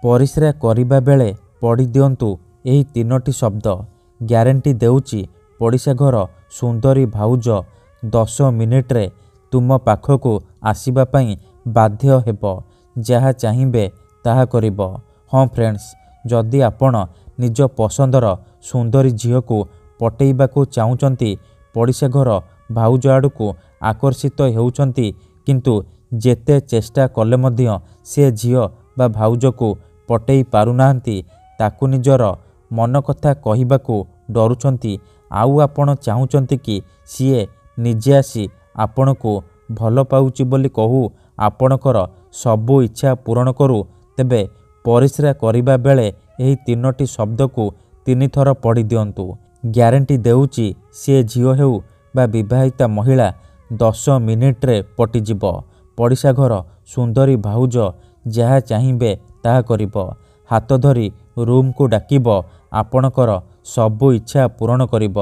परिस्रा करिबा बेले पढ़ी दियंतु एही तीनोटी शब्द। ग्यारंटी देउची पड़िशा घर सुंदरी भाउज 10 मिनिट्रे तुम पाखकु आसीबा पई बाध्य हेब। जहा चाहिबे ताहा करिब। हाँ फ्रेंड्स, जदि आपण निज पसंदर सुंदरी झील को पटेइबाकू चाहूचंती, पड़िशा घर भाउज आड़कू आकर्षित हेउचंती, किंतु जेते चेष्टा कले मध्य से झील बा भाउज को पटेई पारुनाहांती, ताकू निजर मन कथा कहिबाकू डरुचंती, आउ आपण चाहूचंती कि सीए निजे आसी आपण को भल पाउची बोली कहू आपणकर सबु इच्छा पूरण करू, तेबे परिस्रा करिबा बेले एही तीनोटी शब्द को 3 थर पढ़ी दियंतु। ग्यारंटी देउची सी झील हेउ बा विवाहिता महिला 10 मिनिट्रे पटिजिब। पड़िशा घर सुंदरी भाउज जहा चाहिबे ताहा करिब। हाथ धरी रूम को डाकिब, आपणकर सबु इच्छा पूरण करिब।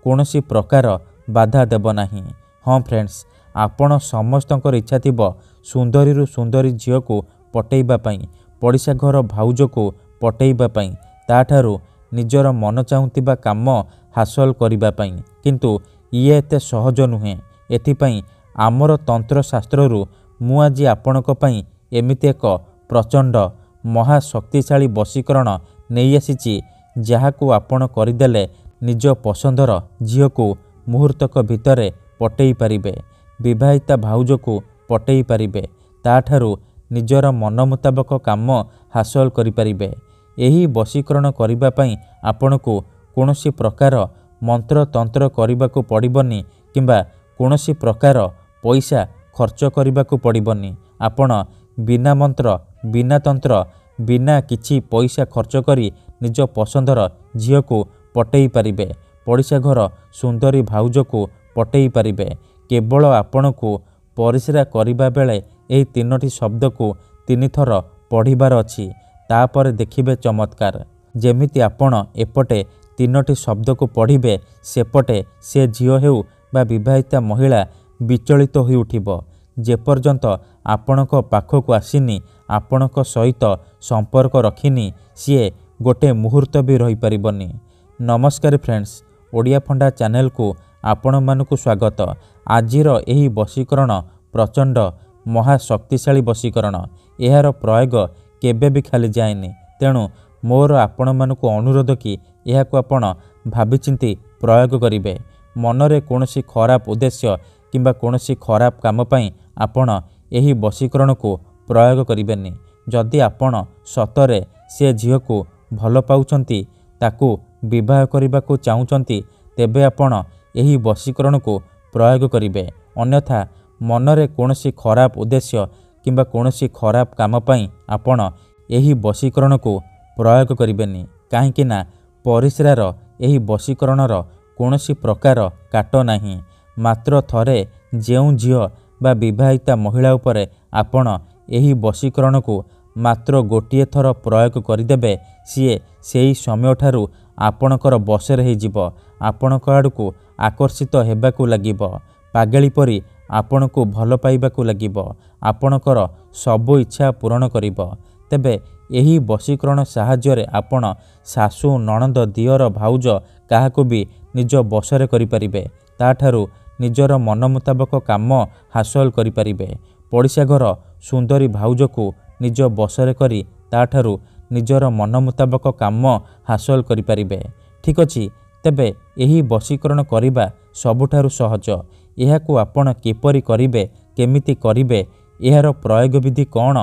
कोनोसी प्रकार बाधा देब नाही। हाँ फ्रेंड्स, आपण समस्तंकर इच्छा थिब सुंदरी रु सुंदरी झील को पटेइबा पई, पड़िशा घर भाउज को पटेइबा पई, ताठारु निजर मन चाहुतिबा काम हासिल करिबा पई, किंतु इए एते सहज नुहे। एथिपई आमर तंत्र शास्त्ररु मु आजि आपणक पई एमिति एक प्रचंड महाशक्तिशाली वशीकरण नहीं आसीची, जहाकू आपण करिदेले निज पसंदर झील को मुहूर्तक भितरे पटेई पारिबे। विवाहिता भाउज को पटेई पारिबे, ताठारु निजर मन मुताबक काम हासिल करि पारिबे। एही वशीकरण करिबा पई आपणकू कोनोसी प्रकार मंत्र तंत्र करिबाकू पड़िबनी, किंबा कोनोसी प्रकार पैसा खर्च करिबाकू पड़िबनी। आपण बिना मंत्र बिना तंत्र बिना किछि पैसा खर्च करी निज पसंदर झील को पटेई पारिबे। पड़िशा घर सुंदरी भाउज को पटेई पारिबे। केवल आपण को परिस्रा करिबा बेले एही तीनोटी शब्द को 3 थर पढ़िबार अछि, तापर देखिबे चमत्कार। जेमिति आपण एपटे तीनोटी शब्द को पढ़िबे, सेपटे से झील हेउ बा विवाहिता महिला विचलित होई उठिबो। जेपर्यंत आपणक पाखकू आसीनी, आपणक सहित संपर्क रखिनी, सीए गोटे मुहूर्त भी रही परिबनी। नमस्कार फ्रेंड्स, ओडिया फंडा चैनल को आपण मानकु स्वागत। आजिर एही वशीकरण प्रचंड महाशक्तिशाली वशीकरण। एहार प्रयोग केबे भी खाली जाएनी, तेणु मोर आपण मानकु अनुरोध कि एहाकु आपण भाबिचिंती प्रयोग करिवे। मनरे कोनोसी खराब उद्देश्य किंबा कोनोसी खराब काम पई आपण एही वशीकरण को प्रयोग करिवेनी। जदि आपण सतरे से झील को भल पाउचंती, ताकू विवाह करिबाकू चाहूचंती, तेबे आपण एही वशीकरण को प्रयोग करिवे। अन्यथा मनरे कोनोसी खराब उद्देश्य किंबा कोनोसी खराब काम पई आपण एही वशीकरण को प्रयोग करिवेनी। काहेकि ना परिस्रार एही वशीकरणर कोनोसी प्रकार काट नाही। मात्र थरे जेउ झील बा विवाहिता महिला उपरे आपण एही वशीकरण को मात्र गोटिए थर प्रयोग करिदेबे, सीए सेही समय ठारू आपणकर बसरे हो जिवो। आपणक आड़कू आकर्षित हेबाकू लागिबो। पागेली परी आपणकू भल पाइबाकू लागिबो। आपणकर सबु इच्छा पूरण करिबो। तेबे एही वशीकरण साहाय्य आपण सासु नणंद दियर भाउज काहाकू भी निज बसरे करि परिबे। ताठारू निजर मन मुताबक काम हासिल करि परिबे। पड़िशा घर सुंदरी भाउज को निज बसरे करी ताठारू निजर मन मुताबक काम हासिल करि परिबे। ठीक अछि, तेबे एही वशीकरण करिबा सबुठारू सहज। एहाकू आपण किपरि करिबे, केमिति करिबे, एहार प्रयोग विधि कौन,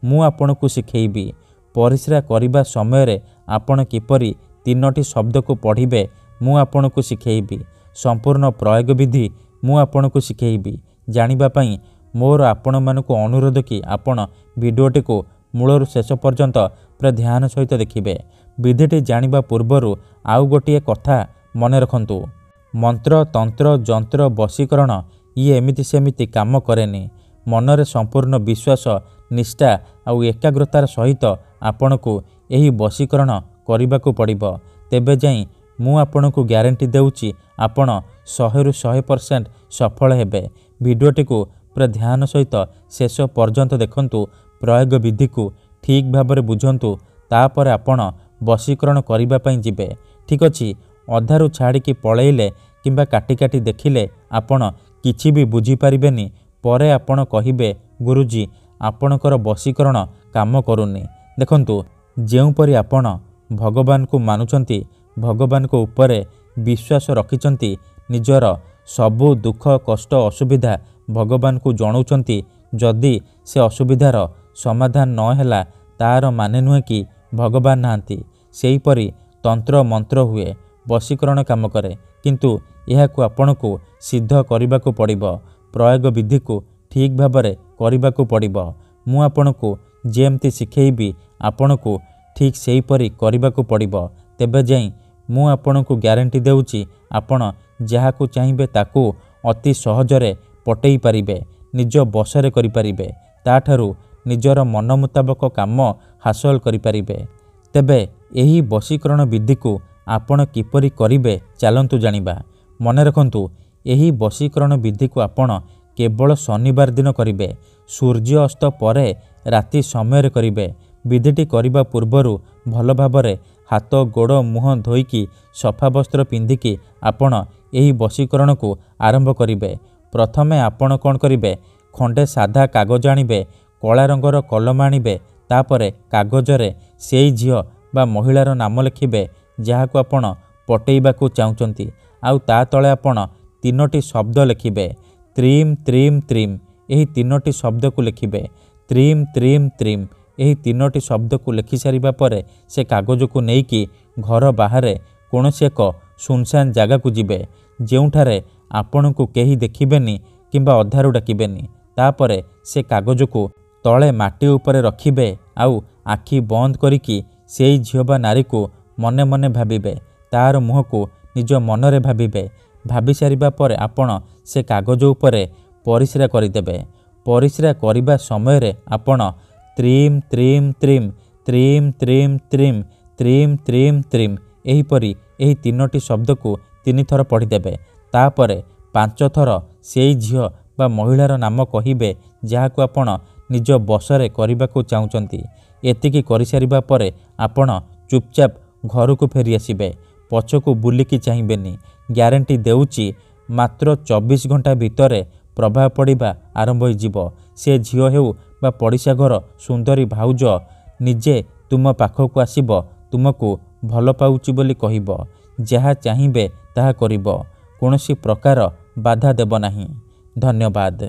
मु आपणकू शिखेइबी। परिस्रा करिबा समय रे आपण किपरि 3टी शब्द को पढ़िबे, मु आपणकू शिखेइबी। संपूर्ण प्रयोग विधि मु आपणकू शिखेइबी। जानिबा पई मोर आपण मानकू अनुरोध कि आपण वीडियोटी को मूलरू शेष पर्यंत पूरा ध्यान सहित देखिबे। विधिटी जानिबा पूर्वरु आउ गोटिए कथा मने रखंतु। मंत्र तंत्र जंत्र वशीकरण ये एमिति सेमिति काम करेनी। मनरे संपूर्ण विश्वास निष्ठा आउ एकाग्रतार सहित आपणकू एही वशीकरण करिबाकू पड़िबो। तेबे जाई मु आपणकू ग्यारंटी देउची आपण 100 रु 100% सफल हेबे। वीडियोटी को पूरा ध्यान सहित शेष पर्यंत देखंतु। प्रयोग विधि को ଠିକ୍ ଭାବରେ ବୁଝନ୍ତୁ, ତାପରେ ଆପଣ ବଶୀକରଣ କରିବା ପାଇଁ ଯିବେ। ଠିକ୍ ଅଛି। ଅଧାରୁ ଛାଡ଼ିକି ପଳେଇଲେ କିମ୍ବା କାଟି କାଟି ଦେଖିଲେ ଆପଣ କିଛି ବି ବୁଝିପାରିବେନି। ପରେ ଆପଣ କହିବେ ଗୁରୁଜୀ ଆପଣଙ୍କର ବଶୀକରଣ କାମ କରୁନି। ଦେଖନ୍ତୁ, ଯେଉଁପରି ଆପଣ ଭଗବାନଙ୍କୁ ମାନୁଛନ୍ତି, ଭଗବାନଙ୍କ ଉପରେ ବିଶ୍ୱାସ ରଖିଛନ୍ତି, ନିଜର ସବୁ ଦୁଃଖ କଷ୍ଟ ଅସୁବିଧା ଭଗବାନଙ୍କୁ ଜଣାଉଛନ୍ତି, ଯଦି ସେ ଅସୁବିଧାର ସମାଧାନ ନ ହେଲା ତାର ମାନେ ନୁହେଁ କି ଭଗବାନ ନାହାନ୍ତି। ସେହିପରି ତନ୍ତ୍ର ମନ୍ତ୍ର ହୁଏ, ବଶୀକରଣ କାମ କରେ, କିନ୍ତୁ ଏହାକୁ ଆପଣଙ୍କୁ ସିଦ୍ଧ କରିବାକୁ ପଡ଼ିବ। ପ୍ରୟୋଗ ବିଧିକୁ ଠିକ୍ ଭାବରେ କରିବାକୁ ପଡ଼ିବ। ମୁଁ ଆପଣଙ୍କୁ ଯେମିତି ଶିଖେଇବି ଆପଣଙ୍କୁ ଠିକ୍ ସେହିପରି କରିବାକୁ ପଡ଼ିବ। ତେବେ ଯାଇ ମୁଁ ଆପଣଙ୍କୁ ଗ୍ୟାରେଣ୍ଟି ଦେଉଛି ଆପଣ ଯାହାକୁ ଚାହିଁବେ ତାକୁ ଅତି ସହଜରେ ପଟେଇ ପାରିବେ, ନିଜ ବଶରେ କରିପାରିବେ, ତାଠାରୁ ନିଜର ମନ ମୁତାବକ କାମ ହାସଲ କରିପାରିବେ। ତେବେ ଏହି ବଶୀକରଣ ବିଧିକୁ ଆପଣ କିପରି କରିବେ ଚାଲନ୍ତୁ ଜାଣିବା। ମନେ ରଖନ୍ତୁ, ଏହି ବଶୀକରଣ ବିଧିକୁ ଆପଣ କେବଳ ଶନିବାର ଦିନ କରିବେ। ସୂର୍ଯ୍ୟ ଅସ୍ତ ପରେ ରାତି ସମୟରେ କରିବେ। ବିଧିଟି କରିବା ପୂର୍ବରୁ ଭଲ ଭାବରେ ହାତ ଗୋଡ଼ ମୁହଁ ଧୋଇକି ସଫା ବସ୍ତ୍ର ପିନ୍ଧିକି ଆପଣ ଏହି ବଶୀକରଣକୁ ଆରମ୍ଭ କରିବେ। ପ୍ରଥମେ ଆପଣ କ'ଣ କରିବେ, ଖଣ୍ଡେ ସାଧା କାଗଜ ଆଣିବେ, କଳା ରଙ୍ଗର କଲମ ଆଣିବେ। ତାପରେ କାଗଜରେ ସେଇ ଝିଅ ବା ମହିଳାର ନାମ ଲେଖିବେ ଯାହାକୁ ଆପଣ ପଟେଇବାକୁ ଚାହୁଁଛନ୍ତି। ଆଉ ତା ତଳେ ଆପଣ 3ଟି ଶବ୍ଦ ଲେଖିବେ, ତ୍ରିମ୍ ତ୍ରିମ୍ ତ୍ରିମ୍। ଏହି 3ଟି ଶବ୍ଦକୁ ଲେଖିବେ, ତ୍ରିମ୍ ତ୍ରିମ୍ ତ୍ରିମ୍। ଏହି 3ଟି ଶବ୍ଦକୁ ଲେଖିସାରିବା ପରେ ସେ କାଗଜକୁ ନେଇକି ଘର ବାହାରେ କୌଣସି ଏକ ସୁନସାନ ଜାଗାକୁ ଯିବେ, ଯେଉଁଠାରେ ଆପଣଙ୍କୁ କେହି ଦେଖିବେନି କିମ୍ବା ଅଧାରୁ ଡାକିବେନି। ତାପରେ ସେ କାଗଜକୁ ତଳେ ମାଟି ଉପରେ ରଖିବେ, ଆଉ ଆଖି ବନ୍ଦ କରିକି ସେଇ ଝିଅ ବା ନାରୀକୁ ମନେ ମନେ ଭାବିବେ, ତାର ମୁହଁକୁ ନିଜ ମନରେ ଭାବିବେ। ଭାବି ସାରିବା ପରେ ଆପଣ ସେ କାଗଜ ଉପରେ ପରିସ୍ରା କରିଦେବେ। ପରିସ୍ରା କରିବା ସମୟରେ ଆପଣ ତ୍ରିମ୍ ତ୍ରିମ୍ ତ୍ରିମ୍, ତ୍ରିମ୍ ତ୍ରିମ୍ ତ୍ରିମ୍, ତ୍ରିମ୍ ତ୍ରିମ୍ ତ୍ରିମ୍ ଏହିପରି ଏହି 3ଟି ଶବ୍ଦକୁ 3 ଥର ପଢ଼ିଦେବେ। ତାପରେ 5 ଥର ସେଇ ଝିଅ ବା ମହିଳାର ନାମ କହିବେ ଯାହାକୁ ଆପଣ ନିଜ ବଶରେ କରିବାକୁ ଚାହୁଁଛନ୍ତି। ଏତିକି କରିସାରିବା ପରେ ଆପଣ ଚୁପଚାପ ଘରକୁ ଫେରି ଆସିବେ, ପଛକୁ ବୁଲିକି ଚାହିଁବେନି। ଗ୍ୟାରେଣ୍ଟି ଦେଉଛି ମାତ୍ର 24 ଘଣ୍ଟା ଭିତରେ ପ୍ରଭାବ ପଡ଼ିବା ଆରମ୍ଭ ହୋଇଯିବ। ସେ ଝିଅ ହେଉ ବା ପଡ଼ିଶା ଘର ସୁନ୍ଦରୀ ଭାଉଜ ନିଜେ ତୁମ ପାଖକୁ ଆସିବ, ତୁମକୁ ଭଲ ପାଉଛି ବୋଲି କହିବ। ଯାହା ଚାହିଁବେ ତାହା କରିବ, କୌଣସି ପ୍ରକାର ବାଧା ଦେବ ନାହିଁ। ଧନ୍ୟବାଦ।